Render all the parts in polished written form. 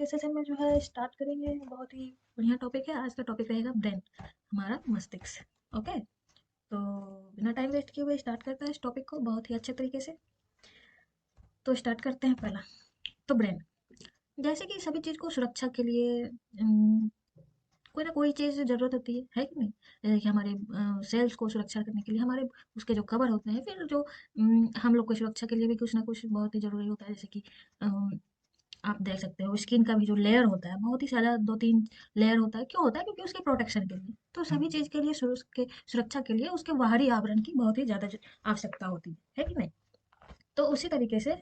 Session में जो है स्टार्ट करेंगे। बहुत ही बढ़िया टॉपिक है। आज का टॉपिक रहेगा ब्रेन, हमारा मस्तिष्क। ओके, तो बिना टाइम वेस्ट किए हुए स्टार्ट करते हैं इस टॉपिक को बहुत ही अच्छे तरीके से। तो स्टार्ट करते हैं। पहला तो ब्रेन, जैसे कि सभी चीज़ को सुरक्षा के लिए कोई ना कोई चीज़ ज़रूरत होती है कि नहीं। जैसे कि हमारे सेल्स को सुरक्षा करने के लिए हमारे उसके जो कवर होते हैं, फिर जो हम लोग को सुरक्षा के लिए भी कुछ ना कुछ बहुत ही ज़रूरी होता है। जैसे कि आप देख सकते हो स्किन का भी जो लेयर होता है, बहुत ही सारा 2-3 लेयर होता है। क्यों होता है? क्योंकि उसके प्रोटेक्शन के लिए। तो सभी चीज़ के लिए सुरक्षा के लिए उसके बाहरी आवरण की बहुत ही ज़्यादा आवश्यकता होती है कि नहीं। तो उसी तरीके से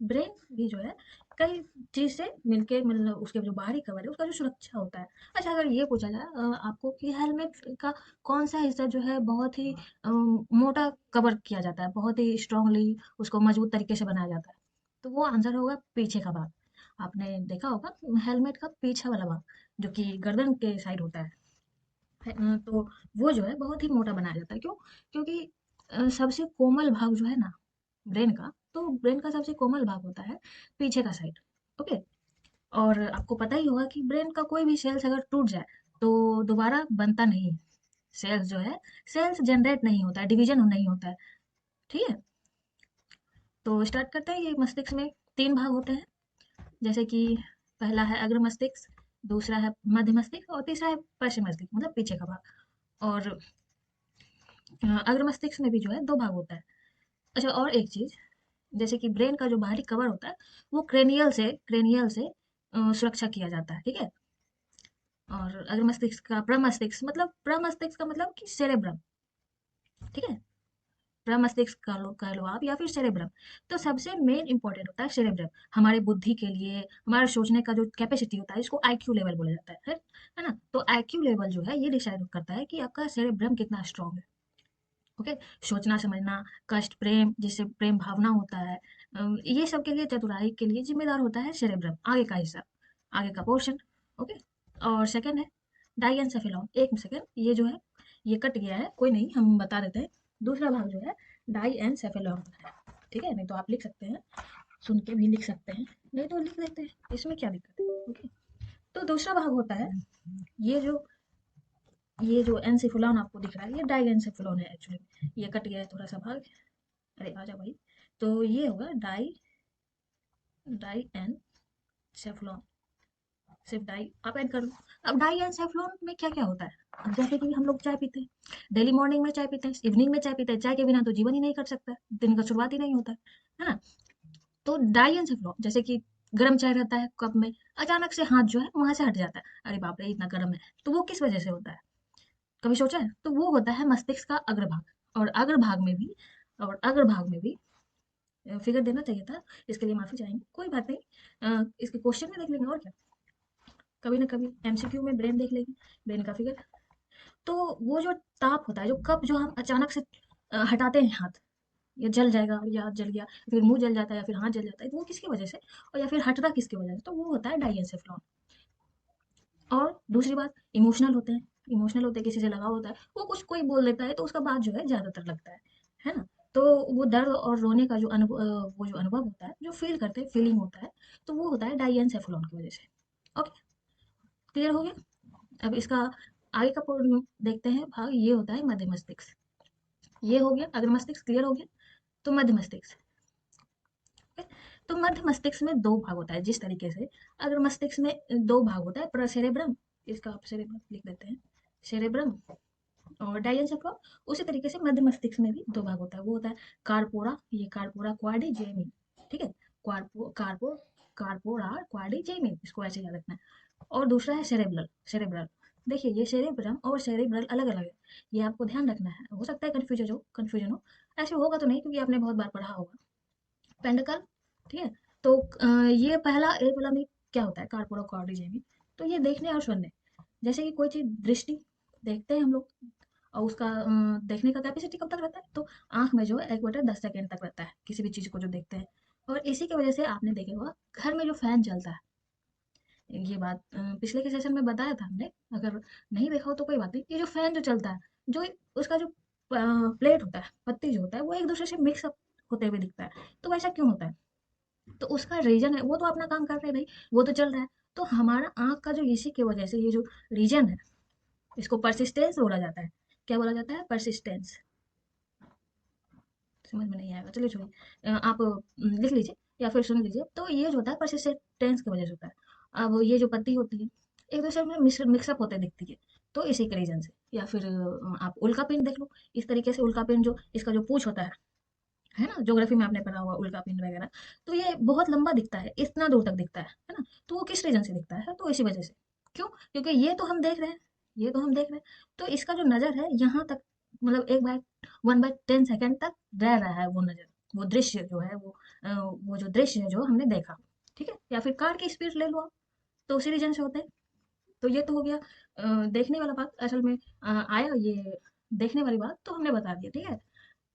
ब्रेन भी जो है कई चीज़ से मिलके, मतलब उसके जो बाहरी कवर है उसका जो सुरक्षा होता है। अच्छा, अगर ये पूछा जाए आपको कि हेलमेट का कौन सा हिस्सा जो है बहुत ही मोटा कवर किया जाता है, बहुत ही स्ट्रांगली उसको मजबूत तरीके से बनाया जाता है, तो वो आंसर होगा पीछे का भाग। आपने देखा होगा हेलमेट का पीछे वाला भाग जो कि गर्दन के साइड होता है। तो वो जो है बहुत ही मोटा बनाया जाता है। क्यों? क्योंकि सबसे कोमल भाग जो है ना ब्रेन का, तो ब्रेन का सबसे कोमल भाग होता है पीछे का साइड। ओके, और आपको पता ही होगा कि ब्रेन का कोई भी सेल्स अगर टूट जाए तो दोबारा बनता नहीं है। सेल्स जो है, सेल्स जनरेट नहीं होता है, डिवीजन नहीं होता है। ठीक है, तो स्टार्ट करते हैं। ये मस्तिष्क में 3 भाग होते हैं। जैसे कि पहला है अग्र मस्तिष्क, दूसरा है मध्य मस्तिष्क और तीसरा है पश्चिम मस्तिष्क, मतलब पीछे का भाग। और अग्र मस्तिष्क में भी जो है 2 भाग होता है। अच्छा, और एक चीज़, जैसे कि ब्रेन का जो बाहरी कवर होता है वो क्रेनियल से सुरक्षा किया जाता है। ठीक है, और अगर मस्तिष्क का प्रमस्तिष्क का मतलब कि सेरेब्रम। ठीक है, प्रमस्तिष्क का लो कह लो आप, या फिर सेरेब्रम। तो सबसे मेन इंपॉर्टेंट होता है सेरेब्रम, हमारे बुद्धि के लिए, हमारे सोचने का जो कैपेसिटी होता है, इसको आईक्यू लेवल बोला जाता है ना। तो आईक्यू लेवल जो है ये डिसाइड करता है कि आपका सेरेब्रम कितना स्ट्रांग है। ओके, सोचना समझना, कष्ट, प्रेम, जिससे प्रेम भावना होता है, ये सब के लिए, चतुराई के लिए जिम्मेदार होता है सेरेब्रम, आगे का हिस्सा, आगे का पोर्शन। ओके, और सेकंड है डाइएन्सेफेलॉन। एक सेकंड, ये जो है ये कट गया है, कोई नहीं, हम बता देते हैं। दूसरा भाग जो है डाइएन्सेफेलॉन है। ठीक है, नहीं तो आप लिख सकते हैं, सुन के भी लिख सकते हैं, नहीं तो लिख देते हैं, इसमें क्या दिक्कत है। ओके, तो दूसरा भाग होता है ये जो ये जो एनसेफेलॉन आपको दिख रहा है, ये डाइएन्सेफेलॉन है एक्चुअली। ये कट गया है थोड़ा सा भाग। अरे आजा भाई। तो ये होगा डाई डाई एन सेफ्लॉन। सिर्फ डाई आप ऐड कर लो। अब डाई एन सेफ्लॉन में क्या क्या होता है? अब जैसे कि हम लोग चाय पीते हैं, डेली मॉर्निंग में चाय पीते हैं, इवनिंग में चाय पीते हैं। चाय के बिना तो जीवन ही नहीं कर सकता, दिन का शुरुआत ही नहीं होता है ना। तो डाई एन सेफ्लॉन, जैसे कि गर्म चाय रहता है कप में, अचानक से हाथ जो है वहां से हट जाता है, अरे बाप रे इतना गर्म है। तो वो किस वजह से होता है? कभी सोचा है? तो वो होता है मस्तिष्क का अग्रभाग। और अग्रभाग में भी फिगर देना चाहिए था, इसके लिए माफ़ी चाहेंगे, कोई बात नहीं। इसके क्वेश्चन में देख लेंगे और क्या, कभी ना कभी एमसीक्यू में ब्रेन देख लेंगे, ब्रेन का फिगर। तो वो जो ताप होता है, जो कप जो हम अचानक से हटाते हैं हाथ, या जल जाएगा या हाथ जल गया, फिर मुंह जल जाता है या फिर हाथ जल जाता है, तो वो किसकी वजह से, और या फिर हटता किसकी वजह से, तो वो होता है डाइएन्सेफलॉन। और दूसरी बात, इमोशनल होते हैं। इमोशनल होते हैं, किसी से लगाव होता है, वो कुछ कोई बोल देता है तो उसका बात जो है ज़्यादातर लगता है ना। तो वो दर्द और रोने का जो वो जो अनुभव होता है, जो फ़ील करते हैं, फीलिंग होता है, तो वो होता है डाइएन्सेफेलॉन की वज़ह से। ओके, क्लियर हो गया? अब इसका आगे का देखते हैं भाग, ये होता है मध्य मस्तिष्क। ये हो गया अग्र मस्तिष्क, क्लियर हो गया। तो मध्य मस्तिष्क, ठीक है? तो मध्य मस्तिष्क में 2 भाग होता है, जिस तरीके से अग्र मस्तिष्क में 2 भाग होता है, प्रोसेरेब्रम, इसका आप सेरेब्रम लिख देते हैं, सेरेब्रम और डायंसेफलॉन। उसी तरीके से मध्य मस्तिष्क में भी 2 भाग होता है, वो होता है कार्पोरा, ये कार्पोरा क्वाड्रिजेमिन। ठीक है, कार्पो कार्पो कार्पोरा क्वाड्रिजेमिन, इसको ऐसे याद रखना है। और दूसरा है सेरेब्रल। सेरेब्रल, देखिए ये सेरेब्रम और सेरेब्रल अलग अलग है, ये आपको ध्यान रखना है। हो सकता है कन्फ्यूजन हो, ऐसे होगा तो नहीं, क्योंकि आपने बहुत बार पढ़ा होगा। पेंडकल, ठीक है। तो ये पहला एक वाला में क्या होता है, कार्पोरा क्वाड्रिजेमिन। तो ये देखने और सुनने, जैसे कि कोई चीज दृष्टि देखते हैं हम लोग, और उसका देखने का कैपेसिटी कब तक रहता है, तो आंख में जो है 1/10 सेकेंड तक रहता है, किसी भी चीज को जो देखते हैं। और इसी की वजह से आपने देखे होगा घर में जो फैन चलता है, ये बात पिछले के सेशन में बताया था हमने, अगर नहीं देखा हो तो कोई बात नहीं। ये जो फैन जो चलता है, जो उसका जो प्लेट होता है, पत्ती जो होता है, वो एक दूसरे से मिक्सअप होते हुए दिखता है। तो वैसा क्यों होता है? तो उसका रीजन है, वो तो अपना काम कर रहे हैं भाई, वो तो चल रहा है। तो हमारा आँख का जो इसी की वजह से ये जो रीजन है, इसको परसिस्टेंस बोला जाता है। क्या बोला जाता है? परसिस्टेंस। समझ में नहीं आएगा, चलिए छोड़िए, आप लिख लीजिए या फिर सुन लीजिए। तो ये जो होता है परसिस्टेंस की वजह से होता है। अब ये जो पत्ती होती है एक दूसरे में मिक्सअप होते दिखती है, तो इसी के रीजन से। या फिर आप उल्का पिंड देख लो, इस तरीके से उल्का पिंड जो इसका जो पूंछ होता है ना, ज्योग्राफी में आपने पढ़ा होगा उल्का पिंड वगैरह। तो ये बहुत लंबा दिखता है, इतना दूर तक दिखता है ना। तो वो किस रीजन से दिखता है? तो इसी वजह से। क्यों? क्योंकि ये तो हम देख रहे हैं, ये तो हम देख रहे हैं, तो इसका जो नजर है यहाँ तक, मतलब 1/10 सेकेंड तक रह रहा है वो नजर, वो दृश्य जो है वो जो दृश्य है जो हमने देखा। ठीक है? या फिर कार की स्पीड ले लो आप, तो उसी रीजन से होता है। तो ये तो हो गया देखने वाला बात। असल में आया ये देखने वाली बात तो हमने बता दिया। ठीक है?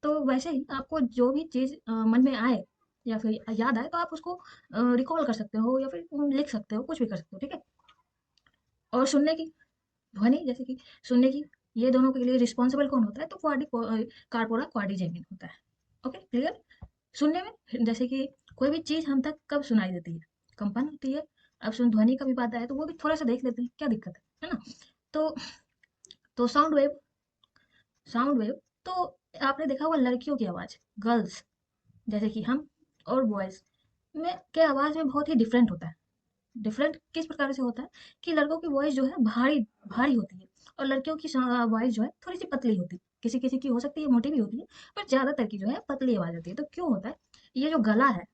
तो वैसे ही आपको जो भी चीज़ मन में आए या फिर याद आए, तो आप उसको रिकॉल कर सकते हो या फिर लिख सकते हो, कुछ भी कर सकते हो। ठीक है? और सुनने की, ध्वनि जैसे कि सुनने की, ये दोनों के लिए रिस्पॉन्सिबल कौन होता है? तो कार्पोरा क्वाड्रिजेमिन होता है। Okay, clear? सुनने में जैसे कि कोई भी चीज़ हम तक कब सुनाई देती है? कंपन होती है। अब सुन ध्वनि का भी बात आए तो वो भी थोड़ा सा देख लेते हैं, क्या दिक्कत है ना? तो साउंड वेव, साउंड वेव तो आपने देखा होगा लड़कियों की आवाज़, गर्ल्स जैसे कि हम और बॉयज़ में के आवाज़ में बहुत ही डिफरेंट होता है। डिफरेंट किस प्रकार से होता है कि लड़कों की वॉइस जो है भारी भारी होती है, और लड़कियों की वॉइस जो है थोड़ी सी पतली होती है। किसी किसी की हो सकती है मोटी भी होती है, पर ज़्यादातर की जो है पतली आवाज़ होती है। तो क्यों होता है? ये जो गला है,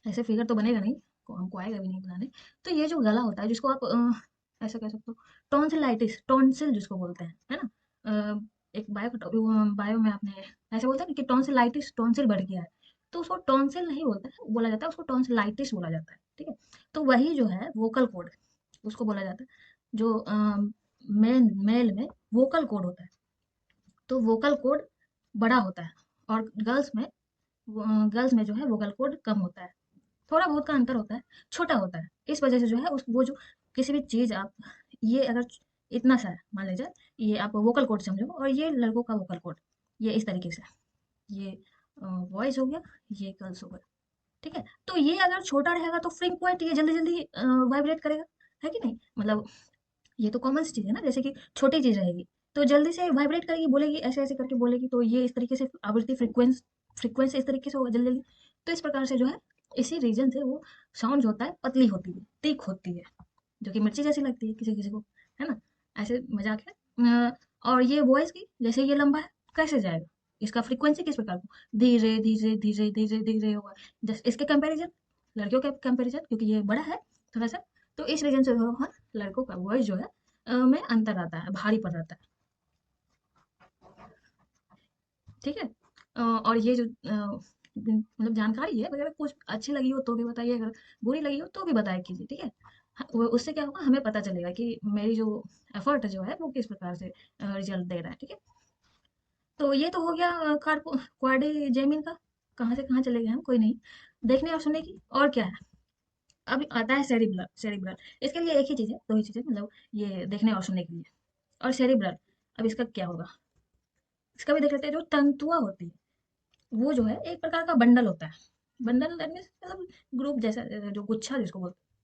ऐसे फिगर तो बनेगा नहीं, हमको आएगा भी नहीं बनाने। तो ये जो गला होता है जिसको आप ऐसा कह सकते हो, टॉन्सिलाइटिस, टॉन्सिल जिसको बोलते हैं, है ना? एक बायो में आपने ऐसे बोलते हैं ना कि टॉन्सिलाइटिस, टॉन्सिल बढ़ गया है, तो उसको टॉन्सिल नहीं बोलता है, बोला जाता है उसको टॉन्सिलाइटिस बोला जाता है। ठीक है? तो वही जो है वोकल कॉर्ड, उसको बोला जाता है। जो मेल मेल में वोकल कॉर्ड होता है, तो वोकल कॉर्ड बड़ा होता है, और गर्ल्स में जो है वोकल कॉर्ड कम होता है। थोड़ा बहुत का अंतर होता है, छोटा होता है। इस वजह से जो है उस वो जो किसी भी चीज़ आप, ये अगर इतना सा है मान लीजिए, ये आप वोकल कॉर्ड समझो, और ये लड़कों का वोकल कॉर्ड, ये इस तरीके से, ये वॉइस हो गया, ये गर्ल्स हो गया। ठीक है? तो ये अगर छोटा रहेगा तो फ्रीक्वेंट ये जल्दी जल्दी वाइब्रेट करेगा, है कि नहीं? मतलब ये तो कॉमन सी चीज़ है ना, जैसे कि छोटी चीज़ रहेगी तो जल्दी से वाइब्रेट करेगी, बोलेगी ऐसे ऐसे करके बोलेगी, तो ये इस तरीके से आवृत्ति फ्रीक्वेंसी इस तरीके से होगा जल्दी जल्दी। तो इस प्रकार से जो है, इसी रीजन से वो साउंड जो होता है पतली होती है, तीख होती है, जो कि मिर्ची जैसी लगती है किसी किसी को, है ना? ऐसे मजाक है। और ये वॉइस की, जैसे ये लंबा है, कैसे जाएगा? इसका फ्रीक्वेंसी किस प्रकार को, धीरे धीरे धीरे धीरे धीरे होगा। जस्ट इसके कंपैरिजन, लड़कियों के कंपैरिजन, क्योंकि ये बड़ा है थोड़ा सा, तो इस रीजन से जो है लड़कों का वॉइस जो है में अंतर आता है, भारी पड़ जाता है। ठीक है? और ये जो मतलब जानकारी है, अगर कुछ अच्छी लगी हो तो भी बताइए, अगर बुरी लगी हो तो भी बताया कीजिए। ठीक है? उससे क्या होगा, हमें पता चलेगा कि मेरी जो एफर्ट जो है वो किस प्रकार से रिजल्ट दे रहा है। ठीक है? तो ये तो हो गया क्वाड्रिजेमिन का। कहाँ से कहाँ चले गए हम, कोई नहीं। देखने और सुनने की और क्या है? अब आता है सेरिब्रल। सेरिब्रल इसके लिए एक ही चीज़ है, दो ही चीज़ें, मतलब ये देखने और सुनने के लिए। और सेरिब्रल, अब इसका क्या होगा? इसका भी देख लेते हैं। जो तंतुआ होती है, वो जो है एक प्रकार का बंडल होता है। बंडल दैट मीन्स मतलब ग्रुप जैसा, जो गुच्छा जिसको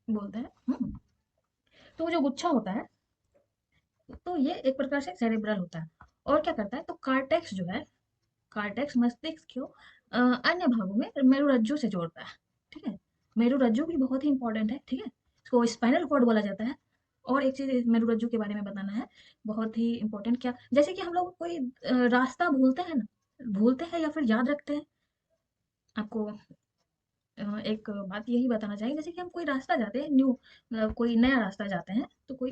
बोलते हैं। तो वो जो गुच्छा होता है, तो ये एक प्रकार से सेरेब्रल होता है। और क्या करता है? तो कार्टेक्स जो है, कार्टेक्स मस्तिष्क को अन्य भागों में मेरुरज्जु से जोड़ता है। ठीक है? मेरुरज्जु भी बहुत ही इंपॉर्टेंट है। ठीक है? इसको स्पाइनल कॉर्ड बोला जाता है। और एक चीज मेरुरज्जु के बारे में बताना है, बहुत ही इंपॉर्टेंट। क्या? जैसे कि हम लोग कोई रास्ता भूलते हैं ना, भूलते हैं या फिर याद रखते हैं। आपको एक बात यही बताना चाहिए, जैसे कि हम कोई रास्ता जाते हैं न्यू, मतलब कोई नया रास्ता जाते हैं, तो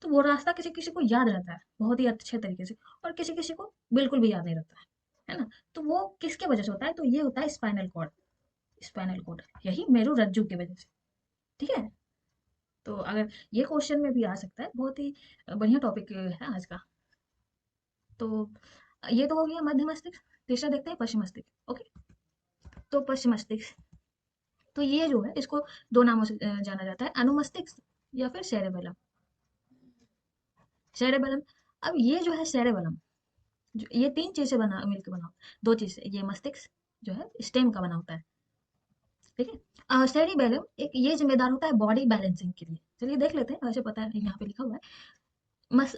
तो वो रास्ता किसी किसी को याद रहता है बहुत ही अच्छे तरीके से, और किसी किसी को बिल्कुल भी याद नहीं रहता है ना? तो वो किसके वजह से होता है? तो ये होता है स्पाइनल कॉर्ड। स्पाइनल कॉर्ड, यही मेरुरज्जु की वजह से। ठीक है? तो अगर ये क्वेश्चन में भी आ सकता है, बहुत ही बढ़िया टॉपिक है आज का। तो ये तो हो गया मध्य मस्तिष्क। तीसरा देखते हैं पश्चिम मस्तिष्क। ओके, तो पश्चिम मस्तिष्क, तो ये जो है इसको दो नामों से जाना जाता है, अनुमस्तिष्क या फिर सेरेबेलम। सेरेबेलम, अब ये जो है सेरेबेलम, जो ये तीन चीज से बना, मिलकर बना होता है, दो चीज से। ये मस्तिष्क जो है स्टेम का बना होता है, ठीक है। सेरिबेलम एक ये जिम्मेदार होता है बॉडी बैलेंसिंग के लिए। चलिए देख लेते हैं, वैसे पता है यहाँ पे लिखा हुआ है।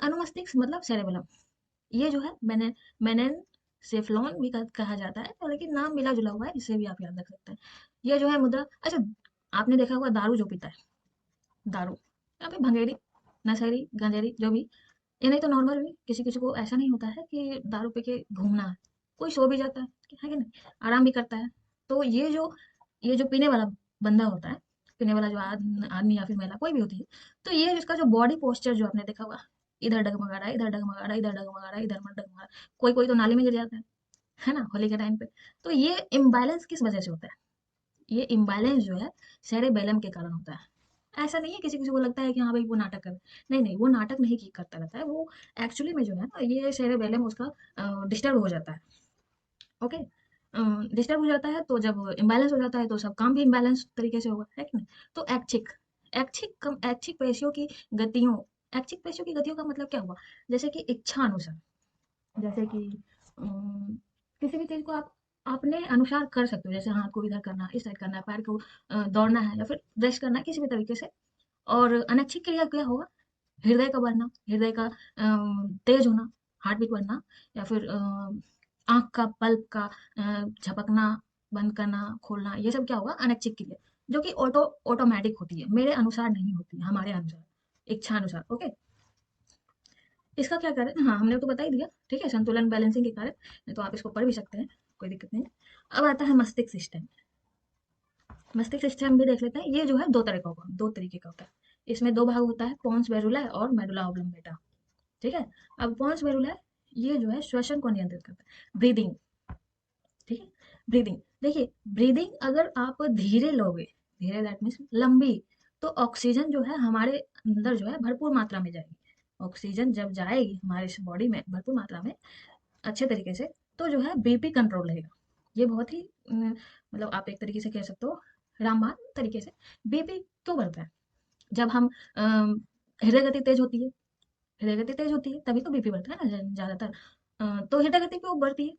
अनुमस्तिष्क मतलब सेरेबेलम, ये जो है मैंने मेनेन सेफ्लॉन भी कहा जाता है, तो लेकिन नाम मिला जुला हुआ है, इसे भी आप याद रख सकते हैं। ये जो है मुद्रा, अच्छा आपने देखा होगा दारू जो पीता है, दारू या फिर भंगेड़ी, नशेड़ी, गंजेड़ी जो भी, ये नहीं तो नॉर्मल भी किसी किसी को ऐसा नहीं होता है कि दारू पी के घूमना है, कोई सो भी जाता है कि नहीं, आराम भी करता है। तो ये जो पीने वाला बंदा होता है, पीने वाला जो आदमी या फिर महिला कोई भी होती है, तो ये इसका जो बॉडी पोस्चर जो आपने देखा होगा, इधर डगमगा रहा है, इधर डगमगा रहा है, इधर डगमगा रहा है, इधर मत डगमगा रहा है, कोई कोई तो नाली में गिर जाता है ना होली के टाइम पे। तो ये इम्बैलेंस किस वजह से होता है? ये इम्बैलेंस जो है सेरेबेलम के कारण होता है। ऐसा नहीं है किसी किसी को लगता है कि हाँ भाई वो नाटक कर, नहीं नहीं, वो नाटक नहीं करता रहता है वो, एक्चुअली में जो है ना ये सेरेबेलम उसका डिस्टर्ब हो जाता है। ओके, डिस्टर्ब हो जाता है, तो जब इम्बैलेंस हो जाता है तो सब काम भी इम्बैलेंस तरीके से होगा, है कि नहीं? तो ऐच्छिक पेशियों की गतियों, ऐच्छिक पेशियों की गतियों का मतलब क्या हुआ? जैसे कि इच्छा अनुसार, जैसे कि किसी भी चीज को आप अपने अनुसार कर सकते हो, जैसे हाथ को इधर करना, इस साइड करना है, पैर को दौड़ना है या फिर रेस्ट करना है किसी भी तरीके से। और अनैच्छिक क्रिया क्या होगा? हृदय का बढ़ना, हृदय का तेज होना, हार्ट बीट बढ़ना, या फिर आंख का पल्प का झपकना, बंद करना, खोलना, ये सब क्या होगा? अनैच्छिक क्रिया, जो कि ऑटोमेटिक होती है, मेरे अनुसार नहीं होती, हमारे अनुसार, इच्छा अनुसार। ओके, इसका क्या कारण? हाँ हमने तो बता ही दिया, ठीक है, संतुलन बैलेंसिंग के कारण, नहीं तो आप इसको पढ़ भी सकते हैं, कोई दिक्कत नहीं। अब आता है मस्तिष्क सिस्टम। मस्तिष्क सिस्टम भी देख लेते हैं। ये जो है दो तरीके का होता है। इसमें दो भाग होता है, पॉन्स वेरुला और मेडुला ऑब्लंगेटा। ठीक है। अब पॉन्स वेरुला ये जो है श्वसन को नियंत्रित करता है, ब्रीदिंग। ठीक है, ब्रीदिंग देखिए, ब्रीदिंग अगर आप धीरे लोगे, धीरे दैट मीन्स लंबी, तो ऑक्सीजन जो है हमारे अंदर जो है भरपूर मात्रा में जाएगी। ऑक्सीजन जब जाएगी हमारे बॉडी में भरपूर मात्रा में, अच्छे तरीके से, तो जो है बीपी कंट्रोल रहेगा। ये बहुत ही मतलब आप एक तरीके से कह सकते हो रामबाण तरीके से। बीपी क्यों बढ़ता है? जब हम हृदय गति तेज होती है, हृदय गति तेज होती है तभी तो बीपी बढ़ता है ना ज्यादातर। तो हृदय गति क्यों बढ़ती है?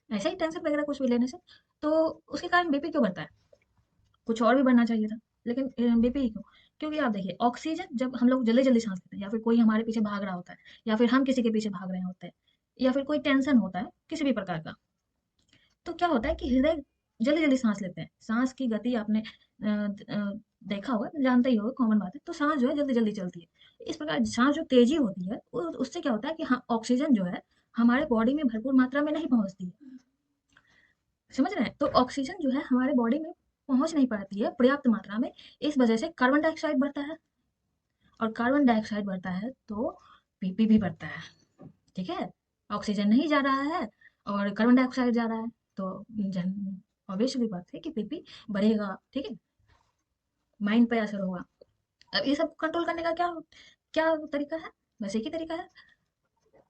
ऐसा ही टेंशन वगैरह कुछ भी लेने से, तो उसके कारण बीपी क्यों बढ़ता है? कुछ और भी बढ़ना चाहिए था, लेकिन बीपी ही क्यों? क्योंकि आप देखिए, ऑक्सीजन जब हम लोग जल्दी जल्दी सांस लेते हैं, या फिर कोई हमारे पीछे भाग रहा होता है, या फिर हम किसी के पीछे भाग रहे होते हैं, या फिर कोई टेंशन होता है किसी भी प्रकार का, तो क्या होता है कि हृदय जल्दी जल्दी सांस लेते हैं। सांस की गति आपने देखा होगा, जानते ही होगा, कॉमन बात है। तो सांस जो है जल्दी जल्दी चलती है, इस प्रकार सांस जो तेजी होती है उससे क्या होता है कि हाँ, ऑक्सीजन जो है हमारे बॉडी में भरपूर मात्रा में नहीं पहुंचती है। समझ रहे हैं? तो ऑक्सीजन जो है हमारे बॉडी में पहुंच नहीं पाती है पर्याप्त मात्रा में, इस वजह से कार्बन डाइऑक्साइड बढ़ता है, और कार्बन डाइऑक्साइड बढ़ता है तो बीपी भी बढ़ता है। ठीक है, ऑक्सीजन नहीं जा रहा है और कार्बन डाइऑक्साइड जा रहा है, तो जन ऑब्वियस सी बात है कि बीपी बढ़ेगा। ठीक है, माइंड पे असर होगा। अब ये सब कंट्रोल करने का क्या क्या तरीका है? बस एक ही तरीका है,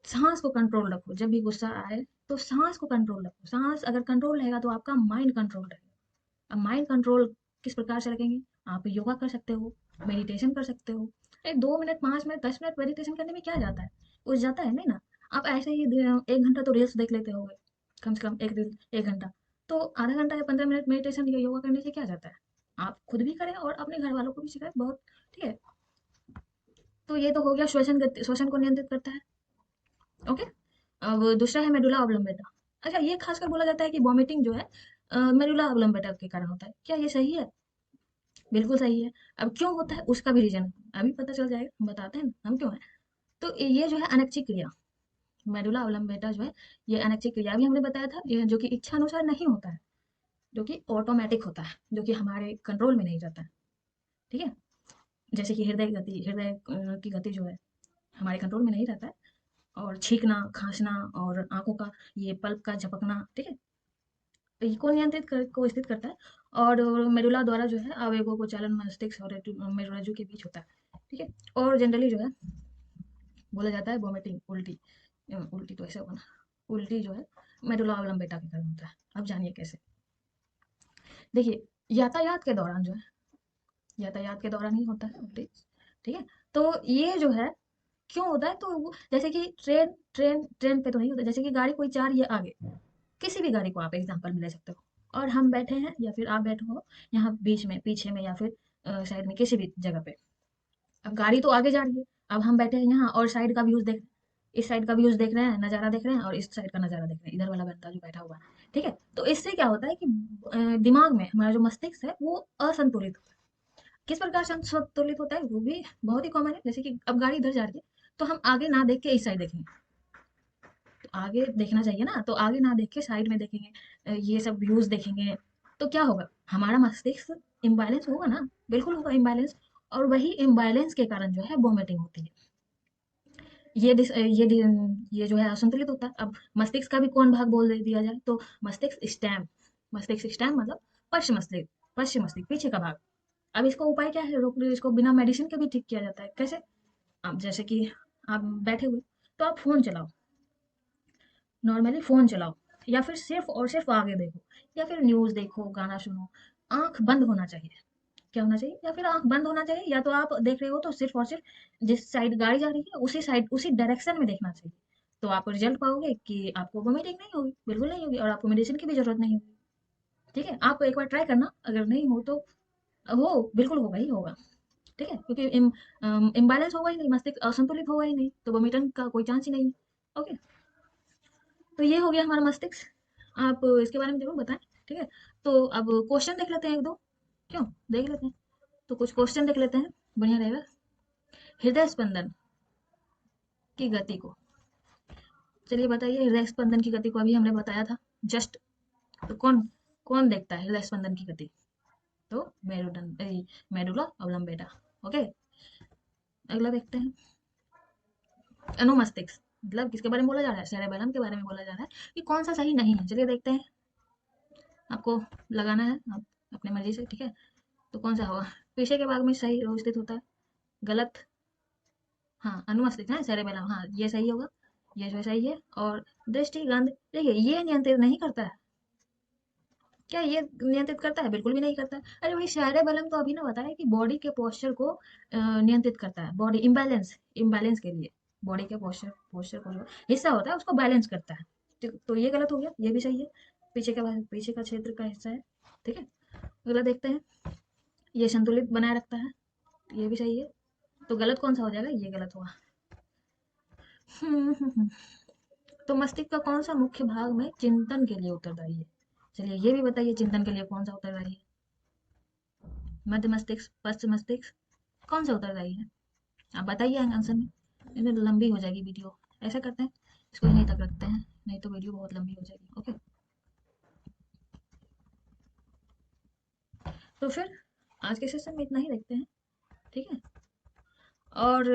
सांस को कंट्रोल रखो। जब भी गुस्सा आए तो सांस को कंट्रोल रखो। सांस अगर कंट्रोल रहेगा तो आपका माइंड कंट्रोल रहेगा। अब माइंड कंट्रोल किस प्रकार से रखेंगे? आप योगा कर सकते हो, मेडिटेशन कर सकते हो। 2 मिनट, 5 मिनट, 10 मिनट मेडिटेशन करने में क्या जाता है? कुछ जाता है नहीं ना। आप ऐसे ही 1 घंटा तो रील्स देख लेते होगे, कम से कम एक दिन 1 घंटा, तो आधा घंटा या 15 मिनट मेडिटेशन या योगा करने से क्या जाता है? आप खुद भी करें और अपने घर वालों को भी सिखाएं, बहुत। ठीक है, तो ये तो हो गया श्वसन को नियंत्रित करता है। ओके, अब दूसरा है मेडुला ऑब्लंगेटा। अच्छा, ये खासकर बोला जाता है कि वॉमिटिंग जो है मेडुला ऑब्लंगेटा के कारण होता है। क्या ये सही है? बिल्कुल सही है। अब क्यों होता है उसका भी रीजन अभी पता चल जाएगा, हम बताते हैं ना हम क्यों है। तो ये जो है अनैच्छिक क्रिया, मेडुला ऑब्लंगेटा जो है, ये अनैच्छिक क्रिया भी हमने बताया था, ये जो कि इच्छा अनुसार नहीं होता है, जो कि ऑटोमेटिक होता है, जो कि हमारे कंट्रोल में नहीं रहता है। ठीक है, जैसे कि हृदय की गति जो है हमारे कंट्रोल में नहीं रहता है, और छींकना, खांसना, और आंखों का ये पल्प का झपकना। ठीक है, तो को को स्थित करता है। और मेडुला द्वारा जो है आवेगों को चालन मस्तिष्क और मेरुरज्जु के बीच होता है। ठीक है, और जनरली जो है बोला जाता है वोमिटिंग, उल्टी, उल्टी तो ऐसे होगा ना, उल्टी जो है मेडुला ऑब्लंगेटा के कारण होता है। अब जानिए कैसे। देखिए, यातायात के दौरान जो है, यातायात के दौरान ही होता है उल्टी। ठीक है, तो ये जो है क्यों होता है? तो जैसे कि ट्रेन पे तो नहीं होता, जैसे कि गाड़ी कोई चार ये आगे, किसी भी गाड़ी को आप एग्जांपल में ले सकते हो, और हम बैठे हैं या फिर आप बैठे हो यहाँ बीच में, पीछे में, या फिर साइड में, किसी भी जगह पे। अब गाड़ी तो आगे जा रही है, अब हम बैठे हैं यहाँ और साइड का व्यूज देख रहे हैं, इस साइड का व्यूज देख रहे हैं, नज़ारा देख रहे हैं, और इस साइड का नज़ारा देख रहे हैं, इधर वाला बंदा जो बैठा हुआ है। ठीक है, तो इससे क्या होता है कि दिमाग में हमारा जो मस्तिष्क है वो असंतुलित होता है। किस प्रकार से असंतुलित होता है वो भी बहुत ही कॉमन है। जैसे कि अब गाड़ी इधर जा रही है, तो हम आगे ना देख के इस साइड देखेंगे, तो आगे देखना चाहिए ना, तो आगे ना देख के साइड में देखेंगे, ये सब व्यूज देखेंगे, तो क्या होगा, हमारा मस्तिष्क इम्बैलेंस होगा ना, बिल्कुल होगा इम्बैलेंस। और वही इम्बैलेंस के कारण जो है वोमिटिंग होती है। ये जो है असंतुलित होता है। अब मस्तिष्क का भी कौन भाग बोल दिया जाए तो मस्तिष्क स्टैम मतलब पश्च मस्तिष्क, पश्चिम मस्तिष्क पीछे का भाग। अब इसको उपाय क्या है, रोक इसको बिना मेडिसिन के भी ठीक किया जाता है। कैसे? अब जैसे कि आप बैठे हुए, तो आप फोन चलाओ, नॉर्मली फ़ोन चलाओ, या फिर सिर्फ़ और सिर्फ़ आगे देखो, या फिर न्यूज़ देखो, गाना सुनो। आँख बंद होना चाहिए। क्या होना चाहिए? या फिर आँख बंद होना चाहिए, या तो आप देख रहे हो तो सिर्फ़ और सिर्फ़ जिस साइड गाड़ी जा रही है, उसी साइड, उसी डायरेक्शन में देखना चाहिए। तो आप रिज़ल्ट पाओगे कि आपको वोमिटिंग नहीं होगी, बिल्कुल नहीं होगी, और आपको मेडिसिन की भी ज़रूरत नहीं होगी। ठीक है? आप एक बार ट्राई करना, अगर नहीं हो तो बिल्कुल होगा ही होगा। ठीक है? क्योंकि इम्बैलेंस होगा ही नहीं, मस्तिष्क असंतुलित होगा ही नहीं, तो वोमिटिंग का कोई चांस ही नहीं है। ओके? तो ये हो गया हमारा मस्तिष्क। आप इसके बारे में ज़रूर बताएँ, ठीक है? तो अब क्वेश्चन देख लेते हैं 1-2, क्यों? देख लेते हैं। तो कुछ क्वेश्चन देख लेते हैं, बढ़िया रहेगा। हृदय स्पंदन की गति को, चलिए बताइए, हृदय स्पंदन की गति को अभी हमने बताया था जस्ट। तो कौन कौन देखता है हृदय स्पंदन की गति? तो मेडुला ऑब्लंगेटा। ओके, अगला देखते हैं। अनुमस्तिष्क मतलब किसके बारे में बोला जा रहा है? सेरेबेलम के बारे में बोला जा रहा है कि कौन सा सही नहीं है। चलिए देखते हैं, आपको लगाना है आप अपनी मर्जी से, ठीक है? तो कौन सा होगा? पीछे के भाग में सही स्थित होता है, गलत। हाँ, अनुमस्तिष्क है, सेरेबेलम, हाँ ये सही होगा, ये जो सही है। और दृष्टि गंध, देखिए ये नियंत्रित नहीं करता है। क्या ये नियंत्रित करता है? बिल्कुल भी नहीं करता है। अरे भाई, सेरेबेलम तो अभी ना बताया कि बॉडी के पोस्चर को नियंत्रित करता है, बॉडी इम्बैलेंस इम्बैलेंस के लिए, बॉडी के पोस्चर पोस्चर को जो हिस्सा होता है उसको बैलेंस करता है। तो ये गलत हो गया, ये भी सही है, पीछे का क्षेत्र का हिस्सा है। ठीक है, अगला देखते हैं। ये संतुलित बनाए रखता है, ये भी सही है। तो गलत कौन सा हो जाएगा? ये गलत होगा। हम्म, हम्म, हम्म। तो मस्तिष्क का कौन सा मुख्य भाग में चिंतन के लिए उत्तरदायी है? चलिए ये भी बताइए, चिंतन के लिए कौन सा उत्तरदायी है? मध्य मस्तिष्क, पश्चिम मस्तिष्क, कौन सा उत्तरदायी है? आप बताइए आंसर में, नहीं तो लंबी हो जाएगी वीडियो। ऐसा करते हैं, इसको यहीं तक रखते हैं, नहीं तो वीडियो बहुत लंबी हो जाएगी। ओके, तो फिर आज के सेशन में इतना ही रखते हैं, ठीक है? और